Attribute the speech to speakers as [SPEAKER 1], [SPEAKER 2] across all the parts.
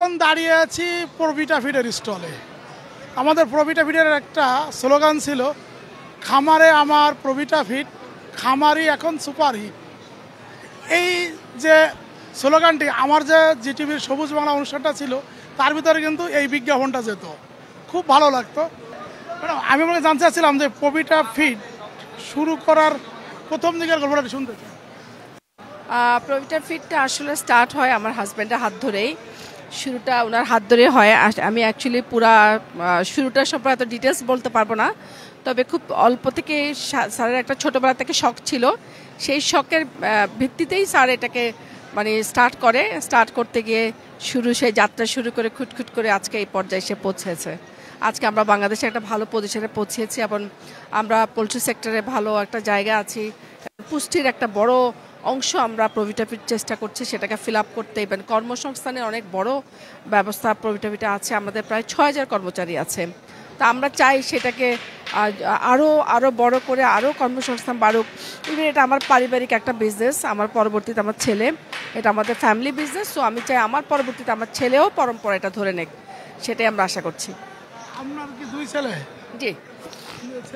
[SPEAKER 1] এখন দাঁড়িয়ে আছি প্রভিটা ফিডের স্টলে। আমাদের প্রভিটা ফিডের একটা স্লোগান ছিল, খামারে আমার প্রভিটা ফিড, খামারই এখন সুপারহিট। এই যে স্লোগানটি আমার যে জিটিভির সবুজ বাংলা অনুষ্ঠানটা ছিল তার ভিতরে কিন্তু এই বিজ্ঞাপনটা যেত, খুব ভালো লাগতো। আমি মনে জানতে চাচ্ছিলাম যে প্রভিটা ফিড শুরু করার প্রথম দিকের গল্পটা শুনতে চাই।
[SPEAKER 2] প্রভিটা ফিডটা আসলে স্টার্ট হয় আমার হাজব্যান্ডের হাত ধরেই, শুরুটা ওনার হাত ধরে হয়। আমি অ্যাকচুয়ালি পুরা শুরুটা সম্পর্কে এত ডিটেলস বলতে পারবো না, তবে খুব অল্প থেকে স্যারের একটা ছোটোবেলা থেকে শখ ছিল, সেই শখের ভিত্তিতেই স্যার এটাকে মানে স্টার্ট করতে গিয়ে সেই যাত্রা শুরু করে খুটখুট করে আজকে এই পর্যায়ে এসে পৌঁছেছে। আজকে আমরা বাংলাদেশে একটা ভালো পজিশনে পৌঁছেছি এবং আমরা পোলট্রি সেক্টরে ভালো একটা জায়গা আছি। পুষ্টির একটা বড় অংশ আমরা প্রভিটা ফিড চেষ্টা করছি সেটাকে ফিল আপ করতে। এবং কর্মসংস্থানের অনেক বড় ব্যবস্থা প্রভিটা ফিডে আছে, আমাদের প্রায় ৬,০০০ কর্মচারী আছে। তা আমরা চাই সেটাকে আরও বড় করে আরও কর্মসংস্থান বাড়ুক। ইভেন এটা আমার পারিবারিক একটা বিজনেস, আমার পরবর্তীতে আমার ছেলে, এটা আমাদের ফ্যামিলি বিজনেস। সো আমি চাই আমার পরবর্তীতে আমার ছেলেও পরম্পরা এটা ধরে নেক, সেটাই আমরা আশা করছি।
[SPEAKER 1] আপনার কি 2 ছেলে?
[SPEAKER 2] জি,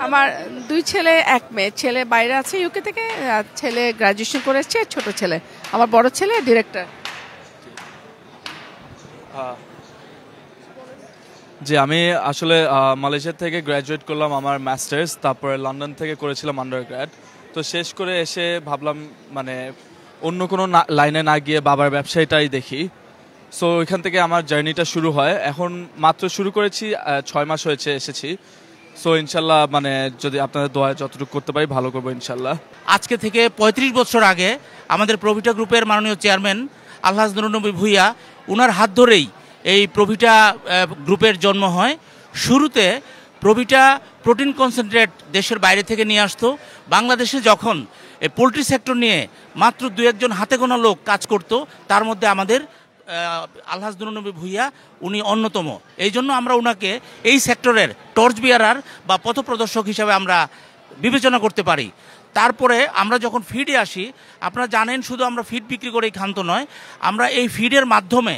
[SPEAKER 2] আমার 2 ছেলে 1 মেয়ে। ছেলে বাইরে আছে ইউকে থেকে, ছেলে গ্র্যাজুয়েশন করে এসছে, ছোট ছেলে আমার, বড় ছেলে ডিরেক্টর।
[SPEAKER 3] জি, আমি আসলে মালয়েশিয়া থেকে গ্র্যাজুয়েট করলাম আমার মাস্টার্স, তারপরে লন্ডন থেকে করেছিলাম আন্ডারগ্র্যাড। তো শেষ করে এসে ভাবলাম মানে অন্য কোনো লাইনে না গিয়ে বাবার ব্যবসায়টাই দেখি। সো ওইখান থেকে আমার জার্নিটা শুরু হয়। এখন মাত্র শুরু করেছি, 6 মাস হয়েছে এসেছি। সো ইনশাল্লাহ মানে যদি আপনাদের দোয়া যতটুকু করতে পারি ভালো করবো ইনশাল্লাহ।
[SPEAKER 4] আজকে থেকে ৩৫ বছর আগে আমাদের প্রভিটা গ্রুপের মাননীয় চেয়ারম্যান আলহাজ নুরুন্নবী ভূঁইয়া, ওনার হাত ধরেই এই প্রভিটা গ্রুপের জন্ম হয়। শুরুতে প্রভিটা প্রোটিন কনসেন্ট্রেট দেশের বাইরে থেকে নিয়ে আসতো। বাংলাদেশে যখন এই পোলট্রি সেক্টর নিয়ে মাত্র 2-1 জন হাতে গোনা লোক কাজ করত, তার মধ্যে আমাদের আলহাজ নুরুন্নবী ভূঁইয়া উনি অন্যতম। এই জন্য আমরা ওনাকে এই সেক্টরের টর্চ বিয়ারার বা পথপ্রদর্শক হিসাবে আমরা বিবেচনা করতে পারি। তারপরে আমরা যখন ফিডে আসি, আপনারা জানেন শুধু আমরা ফিড বিক্রি করেই ক্ষান্ত নয়, আমরা এই ফিডের মাধ্যমে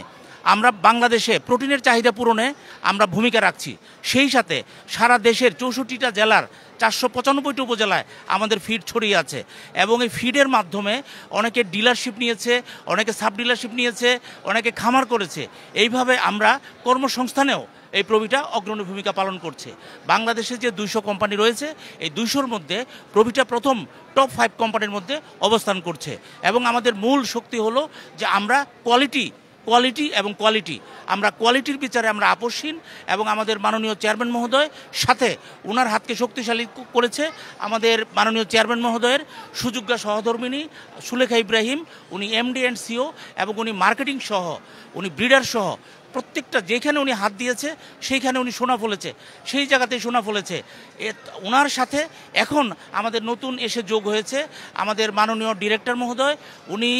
[SPEAKER 4] আমরা বাংলাদেশে প্রোটিনের চাহিদা পূরণে আমরা ভূমিকা রাখছি। সেই সাথে সারা দেশের 64টা জেলার 495টি উপজেলায় আমাদের ফিড ছড়িয়ে আছে এবং এই ফিডের মাধ্যমে অনেকে ডিলারশিপ নিয়েছে, অনেকে সাব ডিলারশিপ নিয়েছে, অনেকে খামার করেছে। এইভাবে আমরা কর্মসংস্থানেও এই প্রভিটা অগ্রণী ভূমিকা পালন করছে। বাংলাদেশে যে 200 কোম্পানি রয়েছে, এই 200-র মধ্যে প্রভিটা প্রথম টপ 5 কোম্পানির মধ্যে অবস্থান করছে। এবং আমাদের মূল শক্তি হলো যে আমরা কোয়ালিটি এবং কোয়ালিটি, আমরা কোয়ালিটির বিচারে আমরা আপোষহীন। এবং আমাদের মাননীয় চেয়ারম্যান মহোদয় সাথে ওনার হাতকে শক্তিশালী করেছে আমাদের মাননীয় চেয়ারম্যান মহোদয়ের সুযোগ্য সহধর্মিনী সুলেখা ইব্রাহিম। উনি এমডি অ্যান্ড সিও এবং উনি মার্কেটিং সহ, উনি ব্রিডার সহ প্রত্যেকটা যেখানে উনি হাত দিয়েছে সেইখানে উনি সোনা ফলেছে, সেই জায়গাতেই সোনা ফলেছে। ওনার সাথে এখন আমাদের নতুন এসে যোগ হয়েছে আমাদের মাননীয় ডিরেক্টর মহোদয়। উনি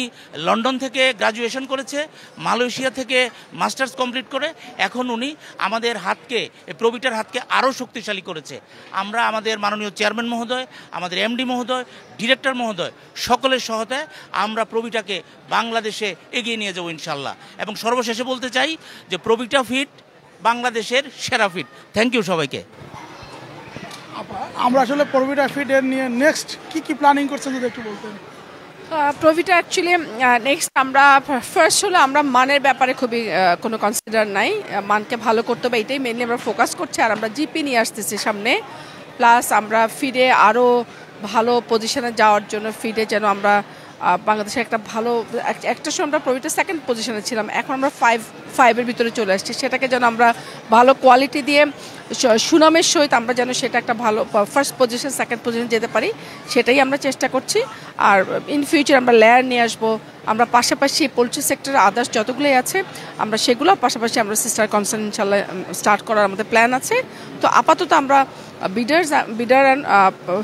[SPEAKER 4] লন্ডন থেকে গ্র্যাজুয়েশন করেছে, মালয়েশিয়া থেকে মাস্টার্স কমপ্লিট করে এখন উনি আমাদের হাতকে, প্রভিটার হাতকে আরও শক্তিশালী করেছে। আমরা আমাদের মাননীয় চেয়ারম্যান মহোদয়, আমাদের এমডি মহোদয়, ডিরেক্টর মহোদয় সকলের সহায়তায় আমরা প্রভিটাকে বাংলাদেশে এগিয়ে নিয়ে যাবো ইনশাল্লাহ। এবং সর্বশেষে বলতে চাই যে প্রভিটা ফিড বাংলাদেশের সেরা ফিড। থ্যাংক ইউ সবাইকে।
[SPEAKER 1] আমরা আসলে প্রভিটা ফিডের নিয়ে নেক্সট কি প্ল্যানিং করছেন যদি একটু বলতেন।
[SPEAKER 2] প্রভিটা অ্যাকচুয়ালি নেক্সট আমরা ফার্স্ট হলো আমরা মানের ব্যাপারে খুবই কোনো কনসিডার নাই, মানকে ভালো করতে হবে এটাই মেনলি আমরা ফোকাস করছি। আর আমরা জিপি নিয়ে আসতেছি সামনে, প্লাস আমরা ফিডে আরও ভালো পজিশনে যাওয়ার জন্য ফিডে যেন আমরা বাংলাদেশে একটা ভালো একটা সময় আমরা প্রভিটা 2nd পজিশনে ছিলাম, এখন আমরা 5-এর ভিতরে চলে আসছি। সেটাকে যেন আমরা ভালো কোয়ালিটি দিয়ে সুনামের সহিত আমরা যেন সেটা একটা ভালো ফার্স্ট পজিশন 2nd পজিশন যেতে পারি, সেটাই আমরা চেষ্টা করছি। আর ইন ফিউচার আমরা লেয়ার নিয়ে আসবো, আমরা পাশাপাশি পোলট্রি সেক্টরে আদার্স যতগুলোই আছে আমরা সেগুলো পাশাপাশি আমরা সিস্টার কনসার্ন ইনশাল্লাহ স্টার্ট করার আমাদের প্ল্যান আছে। তো আপাতত আমরা বিডার অ্যান্ড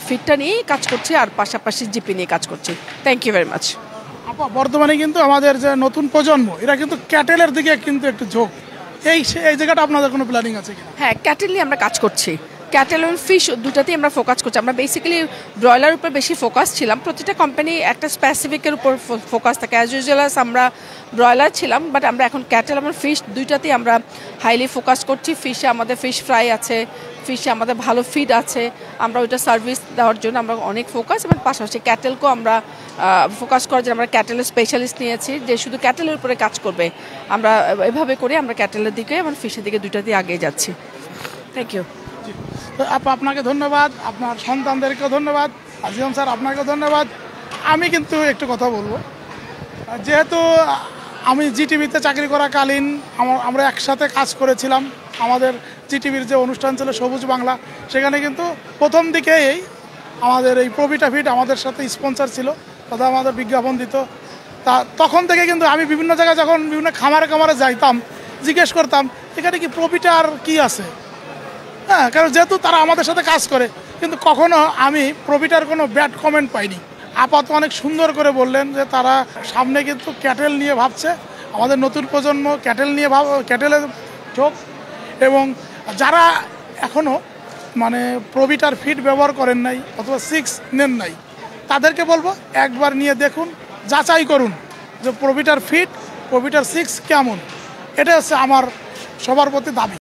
[SPEAKER 2] ফিডটা নিয়েই কাজ করছি আর পাশাপাশি জিপি নিয়ে কাজ করছি। Thank you very much.
[SPEAKER 1] বর্তমানে কিন্তু আমাদের যে নতুন প্রজন্ম এরা কিন্তু ক্যাটেলের দিকে কিন্তু একটু ঝোঁক, এই জায়গাটা আপনাদের কোনো প্ল্যানিং আছে কিনা?
[SPEAKER 2] হ্যাঁ, ক্যাটেল নিয়ে আমরা কাজ করছি। ক্যাটেল এবং ফিশ দুটাতেই আমরা ফোকাস করছি। আমরা বেসিক্যালি ব্রয়লার উপর বেশি ফোকাস ছিলাম। প্রতিটা কোম্পানি একটা স্পেসিফিকের উপর ফোকাস থাকে। অ্যাজ ইউজুয়াল আমরা ব্রয়লার ছিলাম, বাট আমরা এখন ক্যাটেল এবং ফিশ দুইটাতেই আমরা হাইলি ফোকাস করছি। ফিশে আমাদের ফিশ ফ্রাই আছে, ফিশে আমাদের ভালো ফিড আছে, আমরা ওইটা সার্ভিস দেওয়ার জন্য আমরা অনেক ফোকাস, এবং পাশাপাশি ক্যাটেলকেও আমরা ফোকাস করার জন্য আমরা ক্যাটেলের স্পেশালিস্ট নিয়েছি যে শুধু ক্যাটেলের উপরে কাজ করবে। আমরা এভাবে করে আমরা ক্যাটেলের দিকে এবং ফিশের দিকে দুইটাতেই এগিয়ে যাচ্ছি। Thank you.
[SPEAKER 1] তো আপা আপনাকে ধন্যবাদ, আপনার সন্তানদেরকেও ধন্যবাদ, আজিম স্যার আপনাকেও ধন্যবাদ। আমি কিন্তু একটু কথা বলবো, যেহেতু আমি জিটিভিতে চাকরি করাকালীন আমরা একসাথে কাজ করেছিলাম। আমাদের জিটিভির যে অনুষ্ঠান ছিল সবুজ বাংলা, সেখানে কিন্তু প্রথম দিকেই আমাদের এই প্রবিটা ফিড আমাদের সাথে স্পন্সর ছিল, তথা আমাদের বিজ্ঞাপন দিত। তখন থেকে কিন্তু আমি বিভিন্ন জায়গায় যখন বিভিন্ন খামারে যাইতাম, জিজ্ঞেস করতাম এখানে কি প্রবিটার কি আছে। হ্যাঁ, কারণ যেহেতু তারা আমাদের সাথে কাজ করে, কিন্তু কখনো আমি প্রবিটার কোনো ব্যাড কমেন্ট পাইনি। আপাতত অনেক সুন্দর করে বললেন যে তারা সামনে কিন্তু ক্যাটেল নিয়ে ভাবছে, আমাদের নতুন প্রজন্ম ক্যাটেল নিয়ে ক্যাটেলের চোখ, এবং যারা এখনও মানে প্রবিটার ফিড ব্যবহার করেন নাই অথবা 6 নেন নাই, তাদেরকে বলবো একবার নিয়ে দেখুন, যাচাই করুন যে প্রবিটার ফিড, প্রবিটার 6 কেমন। এটা হচ্ছে আমার সবার প্রতি দাবি।